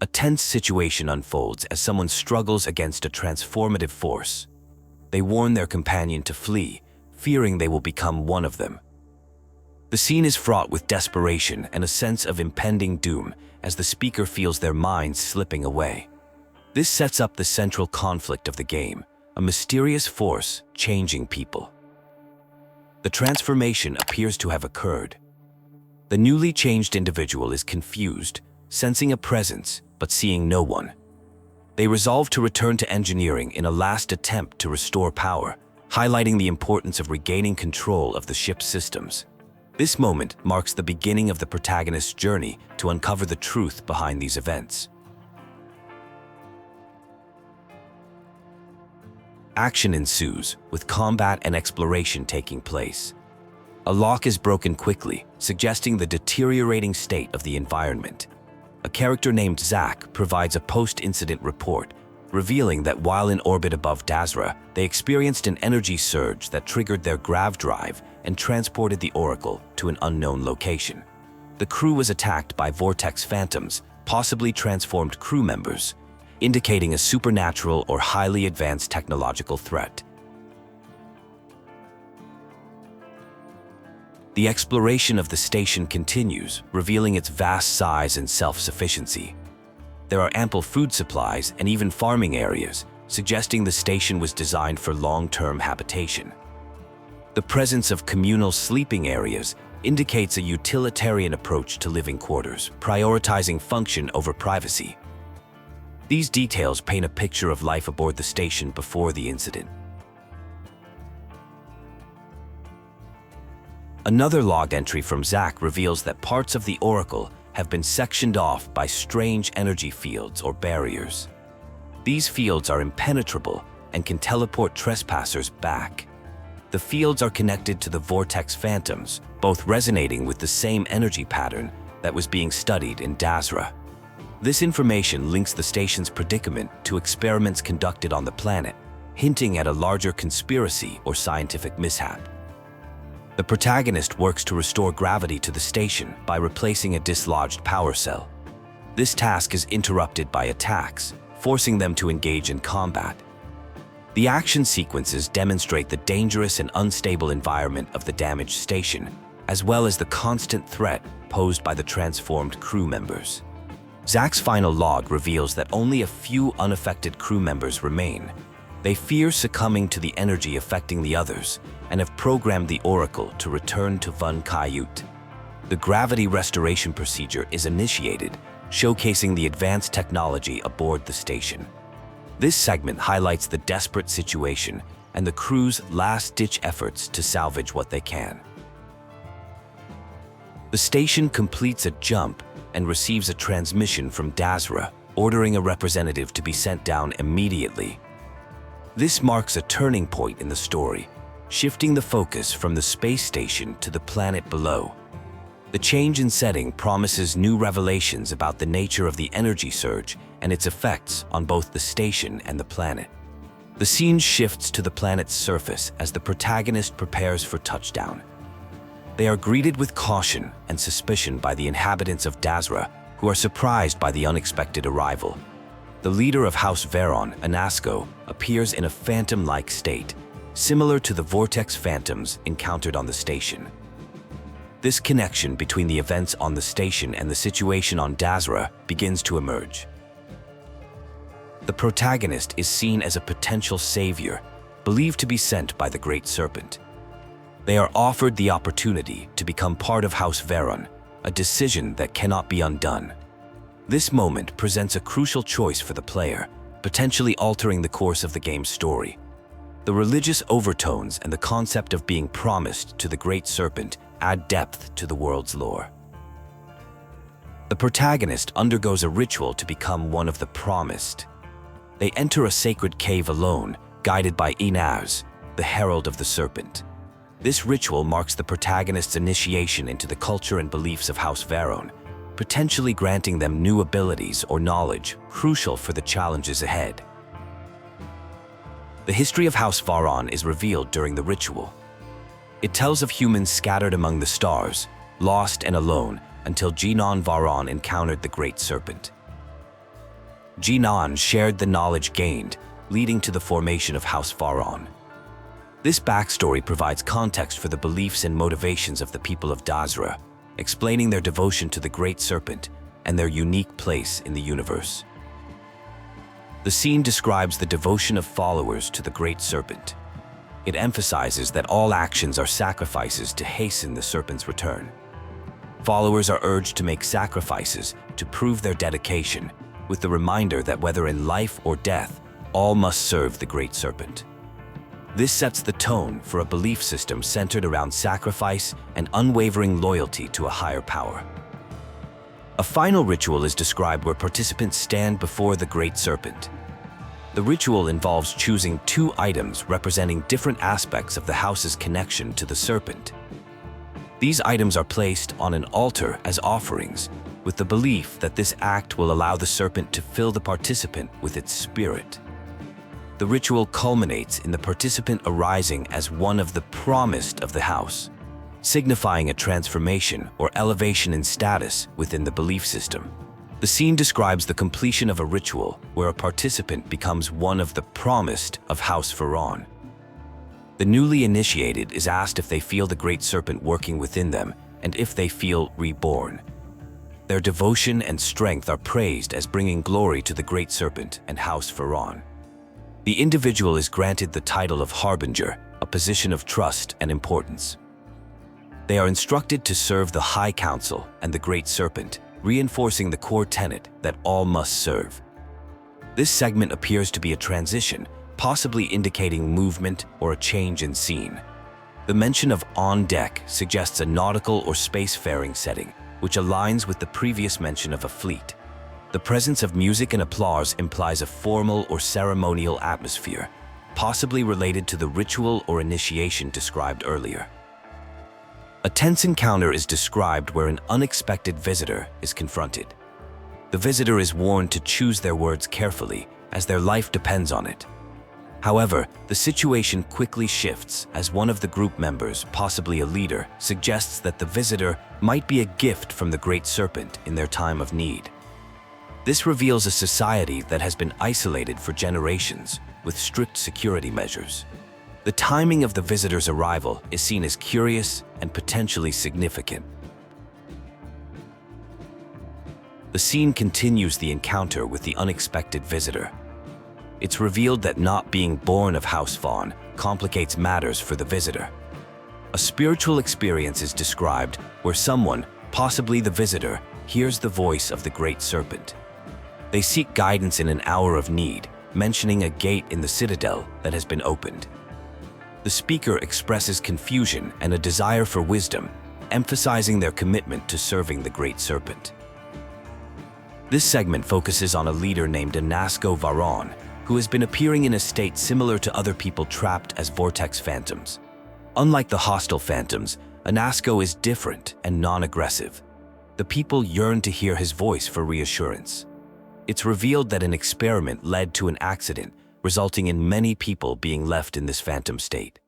A tense situation unfolds as someone struggles against a transformative force. They warn their companion to flee, fearing they will become one of them. The scene is fraught with desperation and a sense of impending doom as the speaker feels their minds slipping away. This sets up the central conflict of the game, a mysterious force changing people. The transformation appears to have occurred. The newly changed individual is confused, sensing a presence but seeing no one. They resolve to return to engineering in a last attempt to restore power, highlighting the importance of regaining control of the ship's systems. This moment marks the beginning of the protagonist's journey to uncover the truth behind these events. Action ensues, with combat and exploration taking place. A lock is broken quickly, suggesting the deteriorating state of the environment. A character named Zach provides a post-incident report, revealing that while in orbit above Dazra, they experienced an energy surge that triggered their grav drive and transported the Oracle to an unknown location. The crew was attacked by Vortex phantoms, possibly transformed crew members, indicating a supernatural or highly advanced technological threat. The exploration of the station continues, revealing its vast size and self-sufficiency. There are ample food supplies and even farming areas, suggesting the station was designed for long-term habitation. The presence of communal sleeping areas indicates a utilitarian approach to living quarters, prioritizing function over privacy. These details paint a picture of life aboard the station before the incident. Another log entry from Zach reveals that parts of the Oracle have been sectioned off by strange energy fields or barriers. These fields are impenetrable and can teleport trespassers back. The fields are connected to the Vortex phantoms, both resonating with the same energy pattern that was being studied in Dazra. This information links the station's predicament to experiments conducted on the planet, hinting at a larger conspiracy or scientific mishap. The protagonist works to restore gravity to the station by replacing a dislodged power cell. This task is interrupted by attacks, forcing them to engage in combat. The action sequences demonstrate the dangerous and unstable environment of the damaged station, as well as the constant threat posed by the transformed crew members. Zach's final log reveals that only a few unaffected crew members remain. They fear succumbing to the energy affecting the others and have programmed the Oracle to return to Var'uun'kai. The gravity restoration procedure is initiated, showcasing the advanced technology aboard the station. This segment highlights the desperate situation and the crew's last-ditch efforts to salvage what they can. The station completes a jump and receives a transmission from Dazra, ordering a representative to be sent down immediately. This marks a turning point in the story, shifting the focus from the space station to the planet below. The change in setting promises new revelations about the nature of the energy surge and its effects on both the station and the planet. The scene shifts to the planet's surface as the protagonist prepares for touchdown. They are greeted with caution and suspicion by the inhabitants of Dazra, who are surprised by the unexpected arrival. The leader of House Veron, Anasco, appears in a phantom-like state, similar to the Vortex phantoms encountered on the station. This connection between the events on the station and the situation on Dazra begins to emerge. The protagonist is seen as a potential savior, believed to be sent by the Great Serpent. They are offered the opportunity to become part of House Veron, a decision that cannot be undone. This moment presents a crucial choice for the player, potentially altering the course of the game's story. The religious overtones and the concept of being promised to the Great Serpent add depth to the world's lore. The protagonist undergoes a ritual to become one of the promised. They enter a sacred cave alone, guided by Inaz, the herald of the Serpent. This ritual marks the protagonist's initiation into the culture and beliefs of House Veron, potentially granting them new abilities or knowledge crucial for the challenges ahead. The history of House Veron is revealed during the ritual. It tells of humans scattered among the stars, lost and alone until Veron encountered the Great Serpent. Jinan shared the knowledge gained, leading to the formation of House Veron. This backstory provides context for the beliefs and motivations of the people of Dazra, explaining their devotion to the Great Serpent and their unique place in the universe. The scene describes the devotion of followers to the Great Serpent. It emphasizes that all actions are sacrifices to hasten the Serpent's return. Followers are urged to make sacrifices to prove their dedication, with the reminder that whether in life or death, all must serve the Great Serpent. This sets the tone for a belief system centered around sacrifice and unwavering loyalty to a higher power. A final ritual is described where participants stand before the Great Serpent. The ritual involves choosing 2 items representing different aspects of the house's connection to the Serpent. These items are placed on an altar as offerings, with the belief that this act will allow the Serpent to fill the participant with its spirit. The ritual culminates in the participant arising as one of the promised of the house, signifying a transformation or elevation in status within the belief system. The scene describes the completion of a ritual where a participant becomes one of the promised of House Veron. The newly initiated is asked if they feel the Great Serpent working within them and if they feel reborn. Their devotion and strength are praised as bringing glory to the Great Serpent and House Veron. The individual is granted the title of Harbinger, a position of trust and importance. They are instructed to serve the High Council and the Great Serpent, reinforcing the core tenet that all must serve. This segment appears to be a transition, possibly indicating movement or a change in scene. The mention of on deck suggests a nautical or spacefaring setting, which aligns with the previous mention of a fleet. The presence of music and applause implies a formal or ceremonial atmosphere, possibly related to the ritual or initiation described earlier. A tense encounter is described where an unexpected visitor is confronted. The visitor is warned to choose their words carefully, as their life depends on it. However, the situation quickly shifts as one of the group members, possibly a leader, suggests that the visitor might be a gift from the Great Serpent in their time of need. This reveals a society that has been isolated for generations, with strict security measures. The timing of the visitor's arrival is seen as curious and potentially significant. The scene continues the encounter with the unexpected visitor. It's revealed that not being born of House Veron complicates matters for the visitor. A spiritual experience is described where someone, possibly the visitor, hears the voice of the Great Serpent. They seek guidance in an hour of need, mentioning a gate in the Citadel that has been opened. The speaker expresses confusion and a desire for wisdom, emphasizing their commitment to serving the Great Serpent. This segment focuses on a leader named Anasco Veron, who has been appearing in a state similar to other people trapped as Vortex phantoms. Unlike the hostile phantoms, Anasco is different and non-aggressive. The people yearn to hear his voice for reassurance. It's revealed that an experiment led to an accident, resulting in many people being left in this phantom state.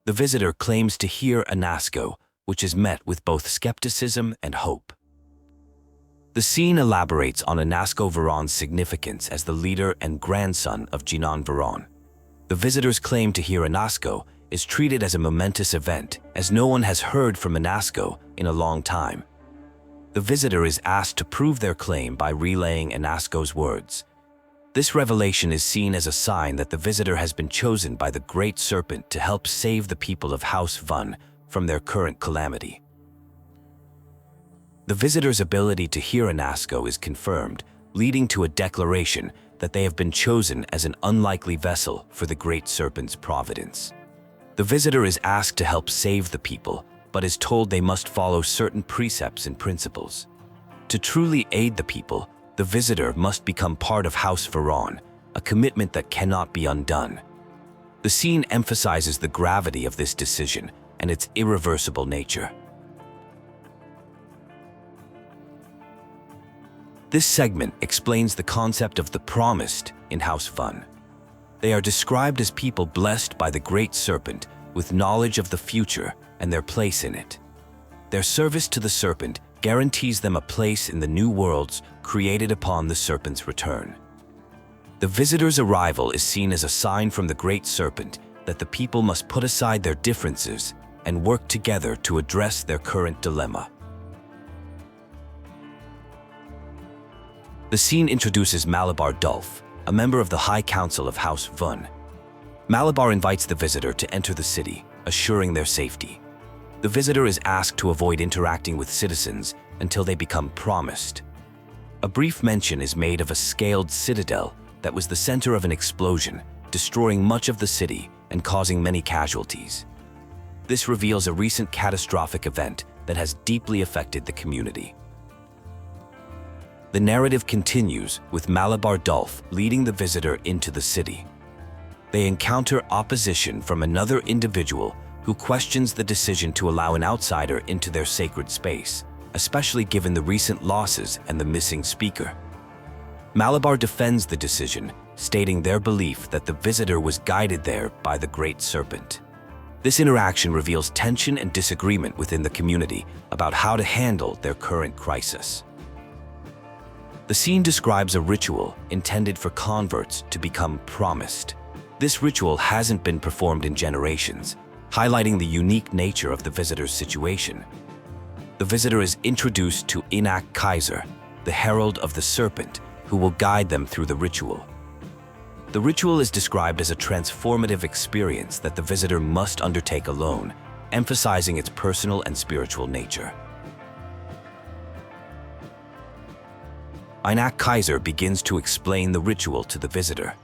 The visitor claims to hear Anasco, which is met with both skepticism and hope. The scene elaborates on Anasco Veron's significance as the leader and grandson of Jinan Veron. The visitor's claim to hear Anasco is treated as a momentous event, as no one has heard from Anasco in a long time. The visitor is asked to prove their claim by relaying Anasco's words. This revelation is seen as a sign that the visitor has been chosen by the Great Serpent to help save the people of House Veron from their current calamity. The visitor's ability to hear Anasco is confirmed, leading to a declaration that they have been chosen as an unlikely vessel for the Great Serpent's providence. The visitor is asked to help save the people, but is told they must follow certain precepts and principles. To truly aid the people, the visitor must become part of House Veron, a commitment that cannot be undone. The scene emphasizes the gravity of this decision and its irreversible nature. This segment explains the concept of the promised in House Veron. They are described as people blessed by the Great Serpent with knowledge of the future and their place in it. Their service to the Serpent guarantees them a place in the new world's created upon the Serpent's return. The visitor's arrival is seen as a sign from the Great Serpent that the people must put aside their differences and work together to address their current dilemma. The scene introduces Malabar Dulf, a member of the High Council of House Vun. Malabar invites the visitor to enter the city, assuring their safety. The visitor is asked to avoid interacting with citizens until they become promised. A brief mention is made of a scaled citadel that was the center of an explosion, destroying much of the city and causing many casualties. This reveals a recent catastrophic event that has deeply affected the community. The narrative continues with Malabar Dulf leading the visitor into the city. They encounter opposition from another individual who questions the decision to allow an outsider into their sacred space, especially given the recent losses and the missing speaker. Malabar defends the decision, stating their belief that the visitor was guided there by the Great Serpent. This interaction reveals tension and disagreement within the community about how to handle their current crisis. The scene describes a ritual intended for converts to become promised. This ritual hasn't been performed in generations, highlighting the unique nature of the visitor's situation. The visitor is introduced to Inak Kaiser, the herald of the Serpent, who will guide them through the ritual. The ritual is described as a transformative experience that the visitor must undertake alone, emphasizing its personal and spiritual nature. Inak Kaiser begins to explain the ritual to the visitor.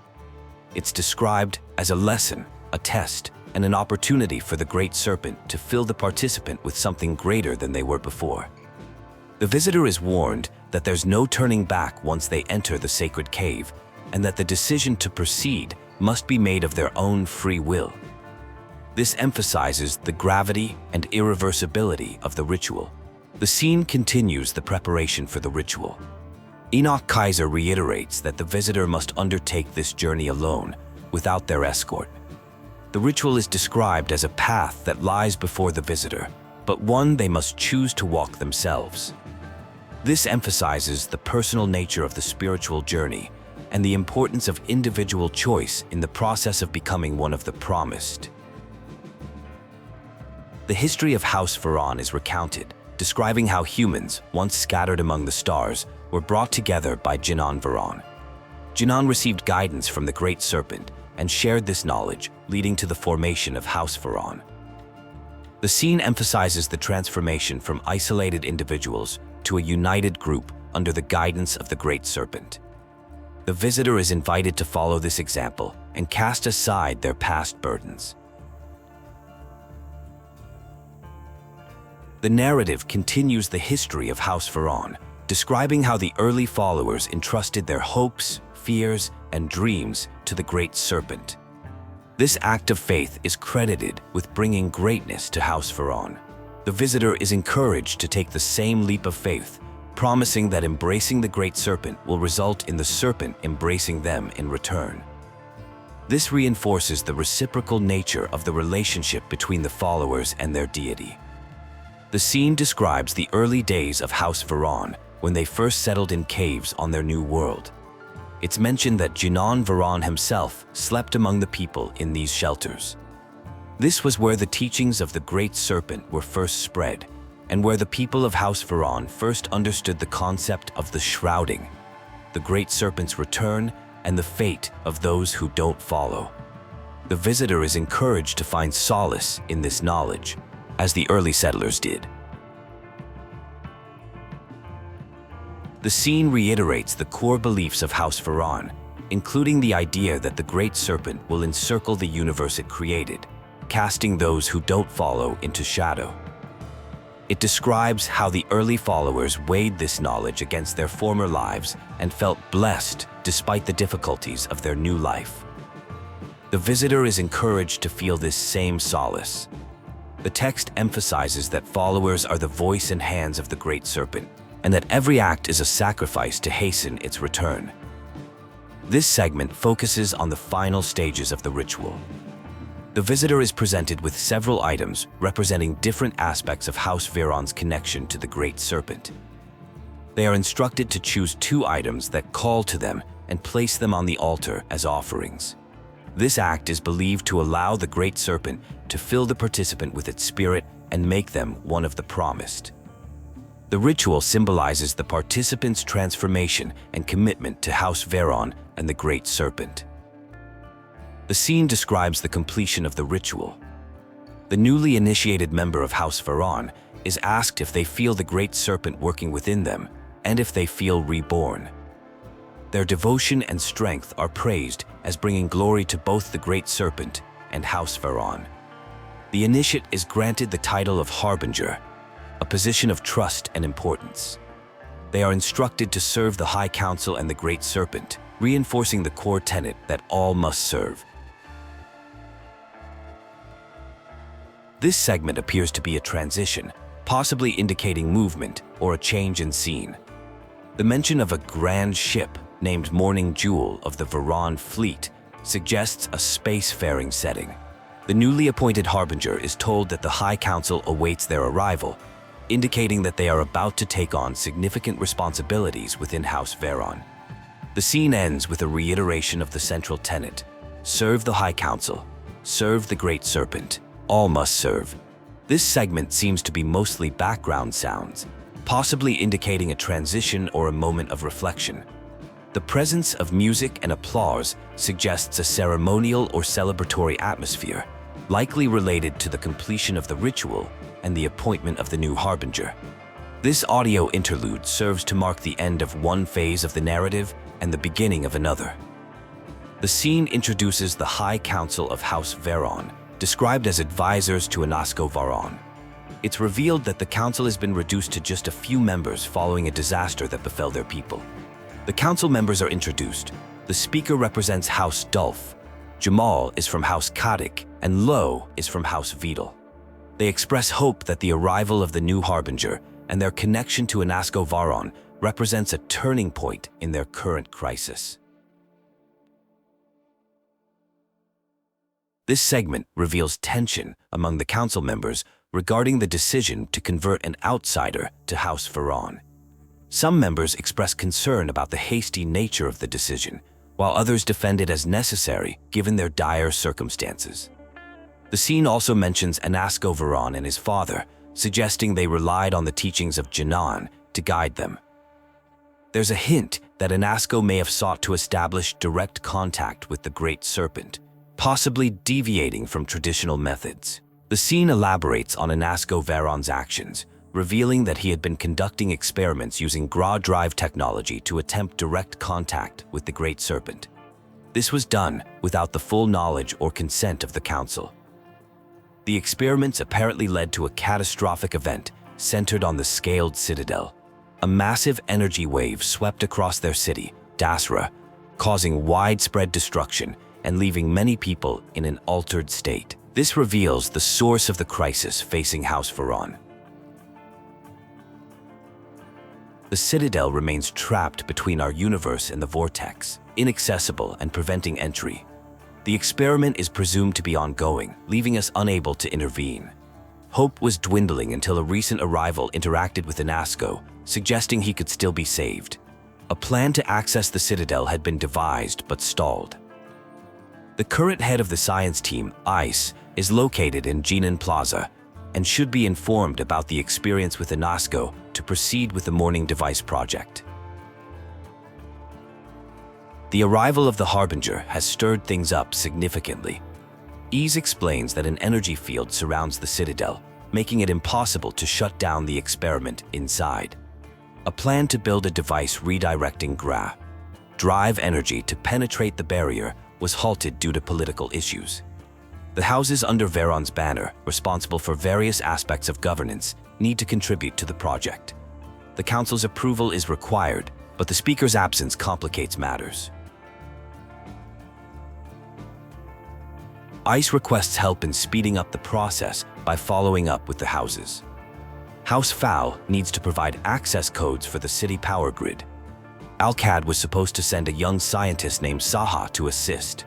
It's described as a lesson, a test, and an opportunity for the Great Serpent to fill the participant with something greater than they were before. The visitor is warned that there's no turning back once they enter the sacred cave, and that the decision to proceed must be made of their own free will. This emphasizes the gravity and irreversibility of the ritual. The scene continues the preparation for the ritual. Enoch Kaiser reiterates that the visitor must undertake this journey alone, without their escort. The ritual is described as a path that lies before the visitor, but one they must choose to walk themselves. This emphasizes the personal nature of the spiritual journey and the importance of individual choice in the process of becoming one of the promised. The history of House Veron is recounted, describing how humans, once scattered among the stars, were brought together by Jinan Veron. Jinan received guidance from the Great Serpent and shared this knowledge, leading to the formation of House Veron. The scene emphasizes the transformation from isolated individuals to a united group under the guidance of the Great Serpent. The visitor is invited to follow this example and cast aside their past burdens. The narrative continues the history of House Veron, describing how the early followers entrusted their hopes, fears, and dreams to the Great Serpent. This act of faith is credited with bringing greatness to House Veron. The visitor is encouraged to take the same leap of faith, promising that embracing the Great Serpent will result in the Serpent embracing them in return. This reinforces the reciprocal nature of the relationship between the followers and their deity. The scene describes the early days of House Veron when they first settled in caves on their new world. It's mentioned that Jinan Veron himself slept among the people in these shelters. This was where the teachings of the Great Serpent were first spread, and where the people of House Veron first understood the concept of the shrouding, the Great Serpent's return, and the fate of those who don't follow. The visitor is encouraged to find solace in this knowledge, as the early settlers did. The scene reiterates the core beliefs of House Veron, including the idea that the Great Serpent will encircle the universe it created, casting those who don't follow into shadow. It describes how the early followers weighed this knowledge against their former lives and felt blessed despite the difficulties of their new life. The visitor is encouraged to feel this same solace. The text emphasizes that followers are the voice and hands of the Great Serpent, and that every act is a sacrifice to hasten its return. This segment focuses on the final stages of the ritual. The visitor is presented with several items representing different aspects of House Veron's connection to the Great Serpent. They are instructed to choose 2 items that call to them and place them on the altar as offerings. This act is believed to allow the Great Serpent to fill the participant with its spirit and make them one of the promised. The ritual symbolizes the participant's transformation and commitment to House Veron and the Great Serpent. The scene describes the completion of the ritual. The newly initiated member of House Veron is asked if they feel the Great Serpent working within them and if they feel reborn. Their devotion and strength are praised as bringing glory to both the Great Serpent and House Veron. The initiate is granted the title of Harbinger, a position of trust and importance. They are instructed to serve the High Council and the Great Serpent, reinforcing the core tenet that all must serve. This segment appears to be a transition, possibly indicating movement or a change in scene. The mention of a grand ship named Morning Jewel of the Veron fleet suggests a spacefaring setting. The newly appointed Harbinger is told that the High Council awaits their arrival, indicating that they are about to take on significant responsibilities within House Veron. The scene ends with a reiteration of the central tenet: serve the High Council, serve the Great Serpent, all must serve. This segment seems to be mostly background sounds, possibly indicating a transition or a moment of reflection. The presence of music and applause suggests a ceremonial or celebratory atmosphere, likely related to the completion of the ritual and the appointment of the new Harbinger. This audio interlude serves to mark the end of one phase of the narrative and the beginning of another. The scene introduces the High Council of House Veron, described as advisors to Anasco Veron. It's revealed that the council has been reduced to just a few members following a disaster that befell their people. The council members are introduced. The speaker represents House Dulf, Jamal is from House Kadik, and Lo is from House Vidal. They express hope that the arrival of the new Harbinger and their connection to Anasco Veron represents a turning point in their current crisis. This segment reveals tension among the council members regarding the decision to convert an outsider to House Veron. Some members express concern about the hasty nature of the decision, while others defend it as necessary given their dire circumstances. The scene also mentions Anasco Veron and his father, suggesting they relied on the teachings of Janan to guide them. There's a hint that Anasco may have sought to establish direct contact with the Great Serpent, possibly deviating from traditional methods. The scene elaborates on Anasco Veron's actions, revealing that he had been conducting experiments using Grav drive technology to attempt direct contact with the Great Serpent. This was done without the full knowledge or consent of the Council. The experiments apparently led to a catastrophic event centered on the scaled Citadel. A massive energy wave swept across their city, Dazra, causing widespread destruction and leaving many people in an altered state. This reveals the source of the crisis facing House Veron. The Citadel remains trapped between our universe and the Vortex, inaccessible and preventing entry. The experiment is presumed to be ongoing, leaving us unable to intervene. Hope was dwindling until a recent arrival interacted with Anasco, suggesting he could still be saved. A plan to access the Citadel had been devised but stalled. The current head of the science team, ICE, is located in Jinan Plaza and should be informed about the experience with Anasco to proceed with the Morning Device project. The arrival of the Harbinger has stirred things up significantly. Ease explains that an energy field surrounds the Citadel, making it impossible to shut down the experiment inside. A plan to build a device redirecting Grav drive energy to penetrate the barrier was halted due to political issues. The houses under Veron's banner, responsible for various aspects of governance, need to contribute to the project. The Council's approval is required, but the Speaker's absence complicates matters. ICE requests help in speeding up the process by following up with the houses. House Fowl needs to provide access codes for the city power grid. Al-Qad was supposed to send a young scientist named Saha to assist.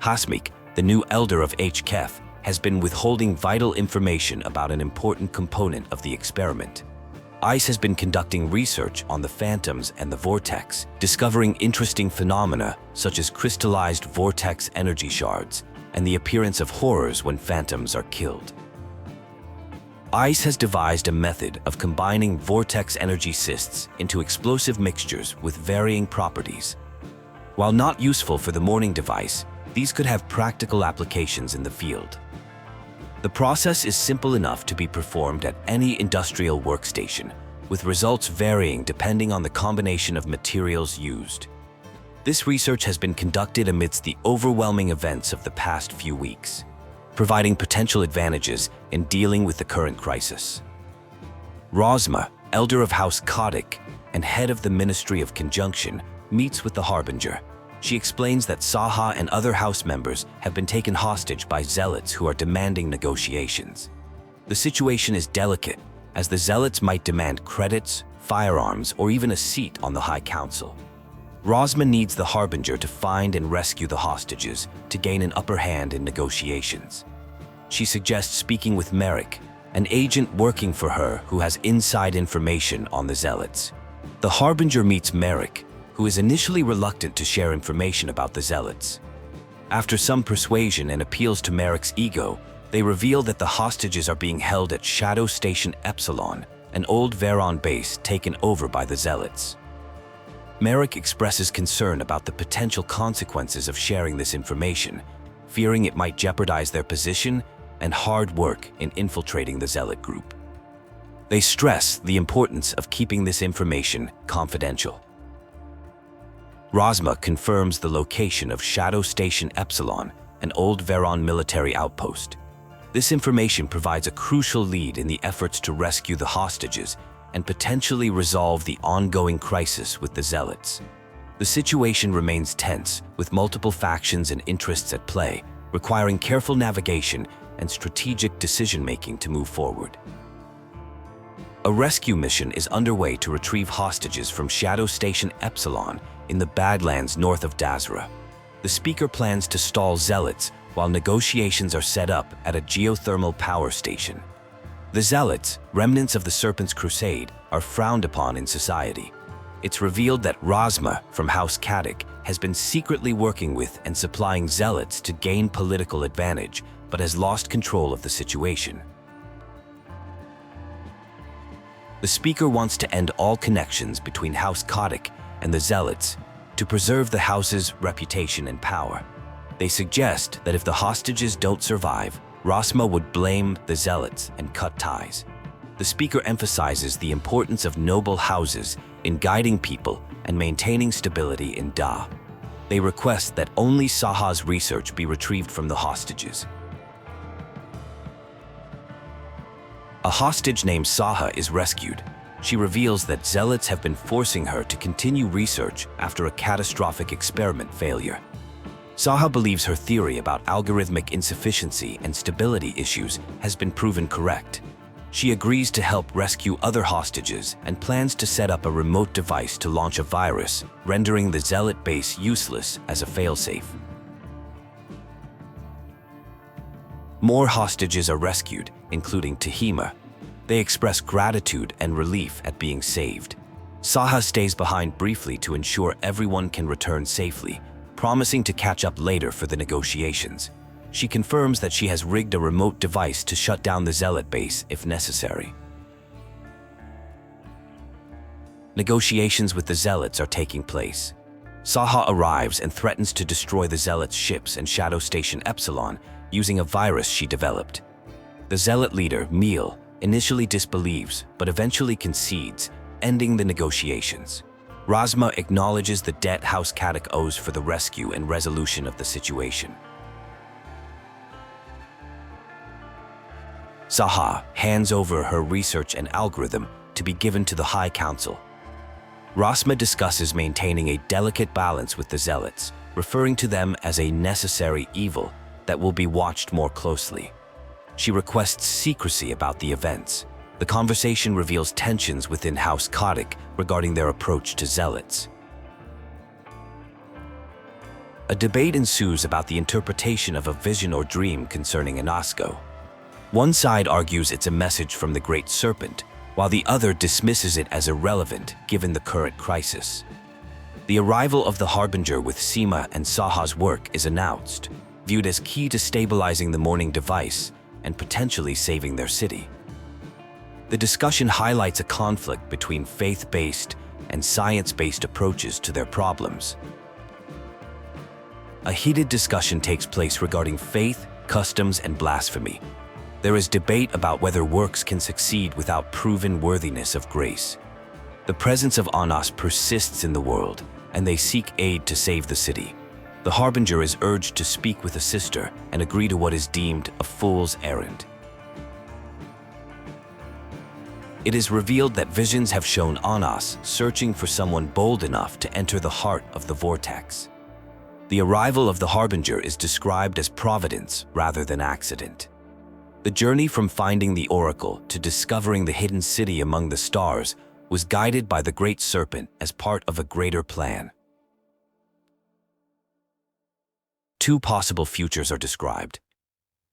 Hasmik, the new elder of HKEF, has been withholding vital information about an important component of the experiment. ICE has been conducting research on the phantoms and the Vortex, discovering interesting phenomena such as crystallized Vortex energy shards and the appearance of horrors when phantoms are killed. ICE has devised a method of combining Vortex energy cysts into explosive mixtures with varying properties. While not useful for the morning device, these could have practical applications in the field. The process is simple enough to be performed at any industrial workstation, with results varying depending on the combination of materials used. This research has been conducted amidst the overwhelming events of the past few weeks, providing potential advantages in dealing with the current crisis. Rosma, elder of House Kotick and head of the Ministry of Conjunction, meets with the Harbinger. She explains that Saha and other house members have been taken hostage by Zealots who are demanding negotiations. The situation is delicate, as the Zealots might demand credits, firearms, or even a seat on the High Council. Rosma needs the Harbinger to find and rescue the hostages to gain an upper hand in negotiations. She suggests speaking with Merrick, an agent working for her who has inside information on the Zealots. The Harbinger meets Merrick, who is initially reluctant to share information about the Zealots. After some persuasion and appeals to Merrick's ego, they reveal that the hostages are being held at Shadow Station Epsilon, an old Veron base taken over by the Zealots. Merrick expresses concern about the potential consequences of sharing this information, fearing it might jeopardize their position and hard work in infiltrating the Zealot group. They stress the importance of keeping this information confidential. Rosma confirms the location of Shadow Station Epsilon, an old Veron military outpost. This information provides a crucial lead in the efforts to rescue the hostages and potentially resolve the ongoing crisis with the Zealots. The situation remains tense, with multiple factions and interests at play, requiring careful navigation and strategic decision-making to move forward. A rescue mission is underway to retrieve hostages from Shadow Station Epsilon in the Badlands north of Dazra. The speaker plans to stall Zealots while negotiations are set up at a geothermal power station. The Zealots, remnants of the Serpent's crusade, are frowned upon in society. It's revealed that Rosma from House Kotick has been secretly working with and supplying Zealots to gain political advantage, but has lost control of the situation. The speaker wants to end all connections between House Kotick and the Zealots to preserve the house's reputation and power. They suggest that if the hostages don't survive, Rosma would blame the Zealots and cut ties. The speaker emphasizes the importance of noble houses in guiding people and maintaining stability in Da. They request that only Saha's research be retrieved from the hostages. A hostage named Saha is rescued. She reveals that Zealots have been forcing her to continue research after a catastrophic experiment failure. Saha believes her theory about algorithmic insufficiency and stability issues has been proven correct. She agrees to help rescue other hostages and plans to set up a remote device to launch a virus, rendering the Zealot base useless as a failsafe. More hostages are rescued, including Tahima. They express gratitude and relief at being saved. Saha stays behind briefly to ensure everyone can return safely, promising to catch up later for the negotiations. She confirms that she has rigged a remote device to shut down the Zealot base if necessary. Negotiations with the Zealots are taking place. Saha arrives and threatens to destroy the Zealots' ships and Shadow Station Epsilon using a virus she developed. The Zealot leader, Meal, initially disbelieves but eventually concedes, ending the negotiations. Rosma acknowledges the debt House Kotick owes for the rescue and resolution of the situation. Saha hands over her research and algorithm to be given to the High Council. Rosma discusses maintaining a delicate balance with the Zealots, referring to them as a necessary evil that will be watched more closely. She requests secrecy about the events. The conversation reveals tensions within House Kotick regarding their approach to Zealots. A debate ensues about the interpretation of a vision or dream concerning Anasco. One side argues it's a message from the Great Serpent, while the other dismisses it as irrelevant given the current crisis. The arrival of the Harbinger with Sima and Saha's work is announced, viewed as key to stabilizing the Morning device and potentially saving their city. The discussion highlights a conflict between faith-based and science-based approaches to their problems. A heated discussion takes place regarding faith, customs, and blasphemy. There is debate about whether works can succeed without proven worthiness of grace. The presence of Anas persists in the world, and they seek aid to save the city. The Harbinger is urged to speak with a sister and agree to what is deemed a fool's errand. It is revealed that visions have shown Anas searching for someone bold enough to enter the heart of the Vortex. The arrival of the Harbinger is described as providence rather than accident. The journey from finding the Oracle to discovering the hidden city among the stars was guided by the Great Serpent as part of a greater plan. Two possible futures are described.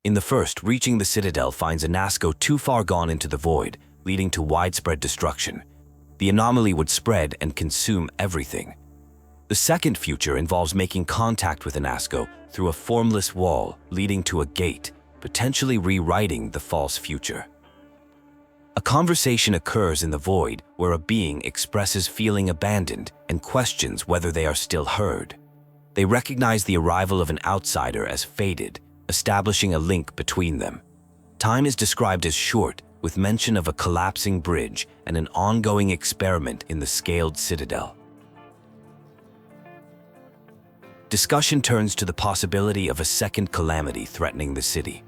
In the first, reaching the Citadel finds Anasco too far gone into the void, leading to widespread destruction. The anomaly would spread and consume everything. The second future involves making contact with Anasco through a formless wall leading to a gate, potentially rewriting the false future. A conversation occurs in the void where a being expresses feeling abandoned and questions whether they are still heard. They recognize the arrival of an outsider as fated, establishing a link between them. Time is described as short, with mention of a collapsing bridge and an ongoing experiment in the scaled Citadel. Discussion turns to the possibility of a second calamity threatening the city.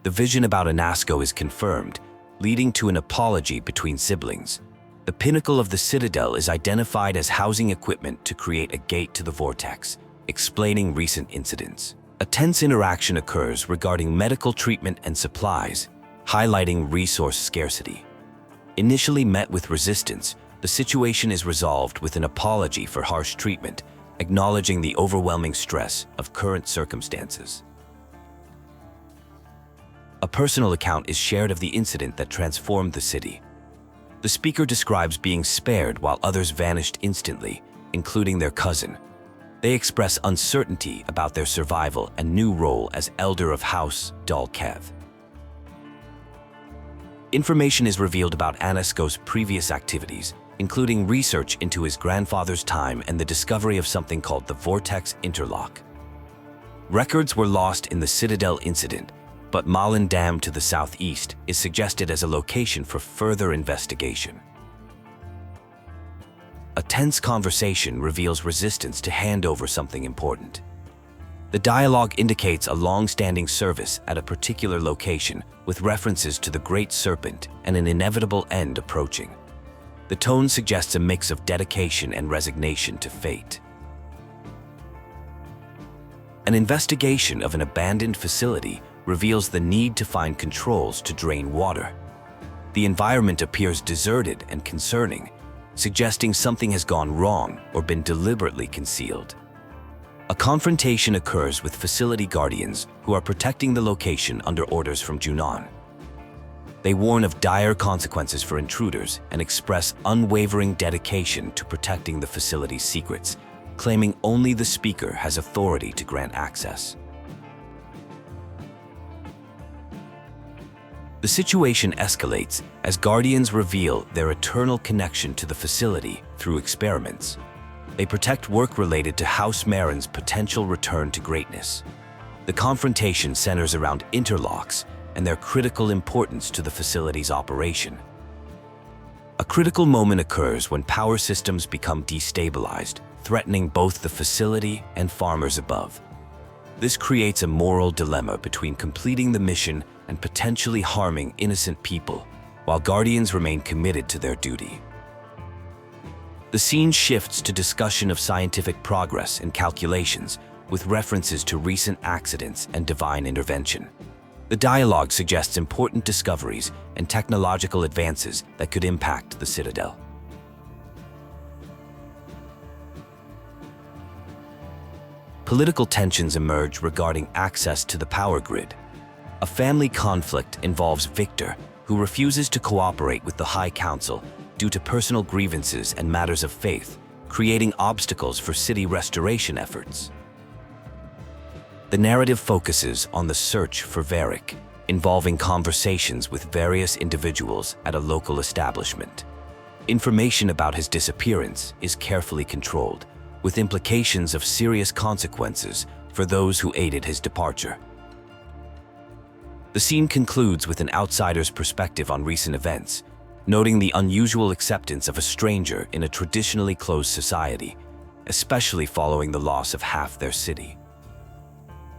The vision about Anasco is confirmed, leading to an apology between siblings. The pinnacle of the Citadel is identified as housing equipment to create a gate to the Vortex, explaining recent incidents. A tense interaction occurs regarding medical treatment and supplies, highlighting resource scarcity. Initially met with resistance, the situation is resolved with an apology for harsh treatment, acknowledging the overwhelming stress of current circumstances. A personal account is shared of the incident that transformed the city. The speaker describes being spared while others vanished instantly, including their cousin. They express uncertainty about their survival and new role as Elder of House Dalkev. Information is revealed about Anasco's previous activities, including research into his grandfather's time and the discovery of something called the Vortex Interlock. Records were lost in the Citadel incident, but Malin Dam to the southeast is suggested as a location for further investigation. A tense conversation reveals resistance to hand over something important. The dialogue indicates a long-standing service at a particular location with references to the Great Serpent and an inevitable end approaching. The tone suggests a mix of dedication and resignation to fate. An investigation of an abandoned facility reveals the need to find controls to drain water. The environment appears deserted and concerning, suggesting something has gone wrong or been deliberately concealed. A confrontation occurs with facility guardians who are protecting the location under orders from Junon. They warn of dire consequences for intruders and express unwavering dedication to protecting the facility's secrets, claiming only the speaker has authority to grant access. The situation escalates as guardians reveal their eternal connection to the facility through experiments. They protect work related to House Marin's potential return to greatness. The confrontation centers around interlocks and their critical importance to the facility's operation. A critical moment occurs when power systems become destabilized, threatening both the facility and farmers above. This creates a moral dilemma between completing the mission and potentially harming innocent people, while guardians remain committed to their duty. The scene shifts to discussion of scientific progress and calculations, with references to recent accidents and divine intervention. The dialogue suggests important discoveries and technological advances that could impact the Citadel. Political tensions emerge regarding access to the power grid. A family conflict involves Victor, who refuses to cooperate with the High Council due to personal grievances and matters of faith, creating obstacles for city restoration efforts. The narrative focuses on the search for Var'uun'kai, involving conversations with various individuals at a local establishment. Information about his disappearance is carefully controlled, with implications of serious consequences for those who aided his departure. The scene concludes with an outsider's perspective on recent events, noting the unusual acceptance of a stranger in a traditionally closed society, especially following the loss of half their city.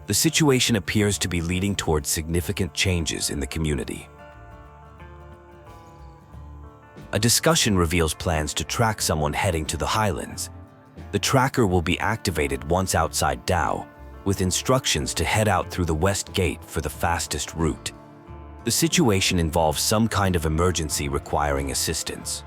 The situation appears to be leading towards significant changes in the community. A discussion reveals plans to track someone heading to the Highlands. The tracker will be activated once outside Dao, with instructions to head out through the west gate for the fastest route. The situation involves some kind of emergency requiring assistance.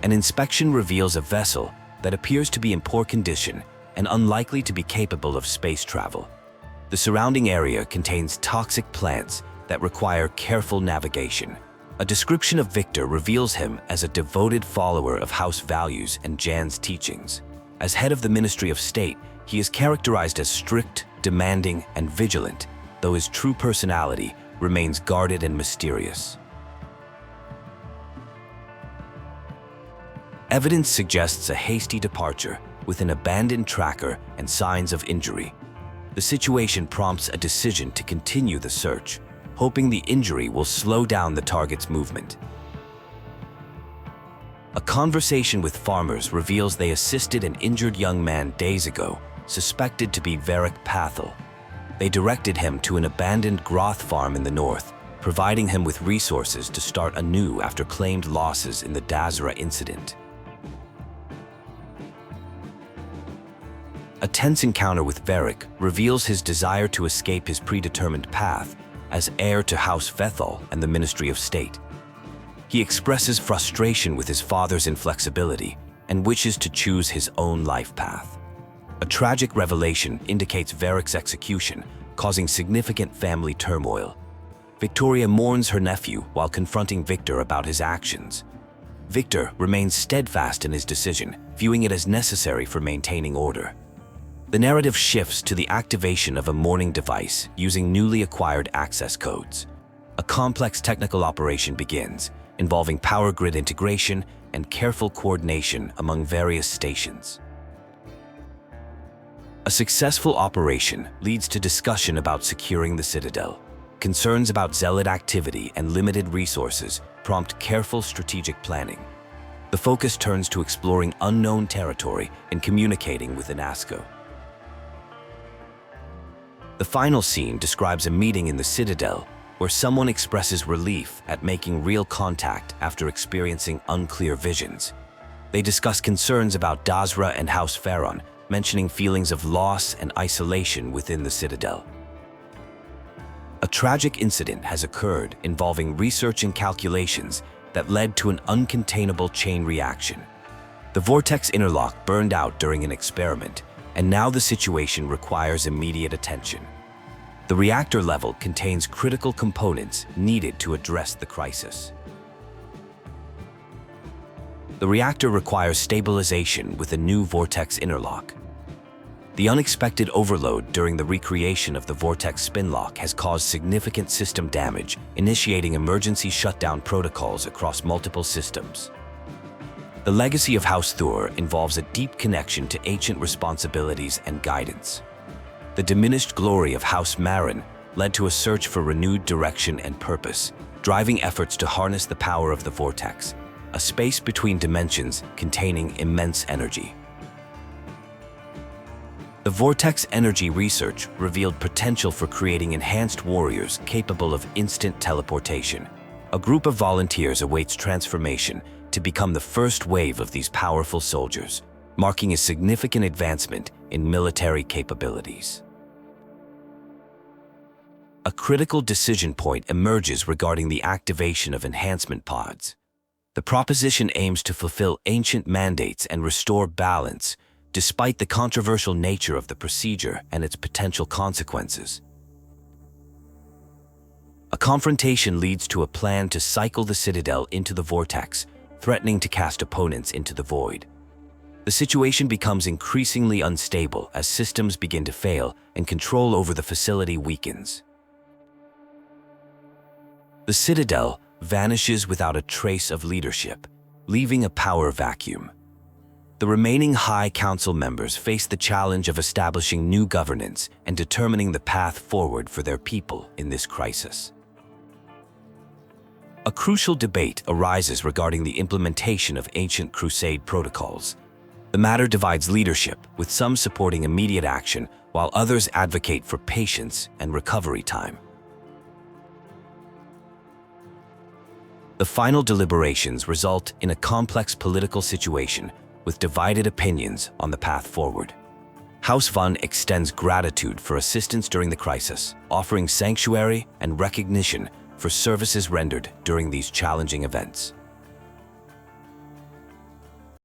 An inspection reveals a vessel that appears to be in poor condition and unlikely to be capable of space travel. The surrounding area contains toxic plants that require careful navigation. A description of Victor reveals him as a devoted follower of House values and Jan's teachings. As head of the Ministry of State, he is characterized as strict, demanding, and vigilant, though his true personality remains guarded and mysterious. Evidence suggests a hasty departure with an abandoned tracker and signs of injury. The situation prompts a decision to continue the search, hoping the injury will slow down the target's movement. A conversation with farmers reveals they assisted an injured young man days ago, suspected to be Var'uun'kai. They directed him to an abandoned Groth farm in the north, providing him with resources to start anew after claimed losses in the Dazra incident. A tense encounter with Var'uun'kai reveals his desire to escape his predetermined path as heir to House Vethal and the Ministry of State. He expresses frustration with his father's inflexibility and wishes to choose his own life path. A tragic revelation indicates Var'uun'kai's execution, causing significant family turmoil. Victoria mourns her nephew while confronting Victor about his actions. Victor remains steadfast in his decision, viewing it as necessary for maintaining order. The narrative shifts to the activation of a mourning device using newly acquired access codes. A complex technical operation begins, involving power grid integration and careful coordination among various stations. A successful operation leads to discussion about securing the Citadel. Concerns about Zealot activity and limited resources prompt careful strategic planning. The focus turns to exploring unknown territory and communicating with Anasco. The final scene describes a meeting in the Citadel where someone expresses relief at making real contact after experiencing unclear visions. They discuss concerns about Dazra and House Veron, mentioning feelings of loss and isolation within the Citadel. A tragic incident has occurred involving research and calculations that led to an uncontainable chain reaction. The Vortex Interlock burned out during an experiment, and now the situation requires immediate attention. The reactor level contains critical components needed to address the crisis. The reactor requires stabilization with a new Vortex Interlock. The unexpected overload during the recreation of the Vortex Spinlock has caused significant system damage, initiating emergency shutdown protocols across multiple systems. The legacy of House Thur involves a deep connection to ancient responsibilities and guidance. The diminished glory of House Marin led to a search for renewed direction and purpose, driving efforts to harness the power of the Vortex, a space between dimensions containing immense energy. The Vortex energy research revealed potential for creating enhanced warriors capable of instant teleportation. A group of volunteers awaits transformation to become the first wave of these powerful soldiers, marking a significant advancement in military capabilities. A critical decision point emerges regarding the activation of enhancement pods. The proposition aims to fulfill ancient mandates and restore balance, despite the controversial nature of the procedure and its potential consequences. A confrontation leads to a plan to cycle the Citadel into the Vortex, threatening to cast opponents into the void. The situation becomes increasingly unstable as systems begin to fail and control over the facility weakens. The Citadel vanishes without a trace of leadership, leaving a power vacuum. The remaining High Council members face the challenge of establishing new governance and determining the path forward for their people in this crisis. A crucial debate arises regarding the implementation of ancient Crusade protocols. The matter divides leadership, with some supporting immediate action while others advocate for patience and recovery time. The final deliberations result in a complex political situation with divided opinions on the path forward. House Van extends gratitude for assistance during the crisis, offering sanctuary and recognition for services rendered during these challenging events.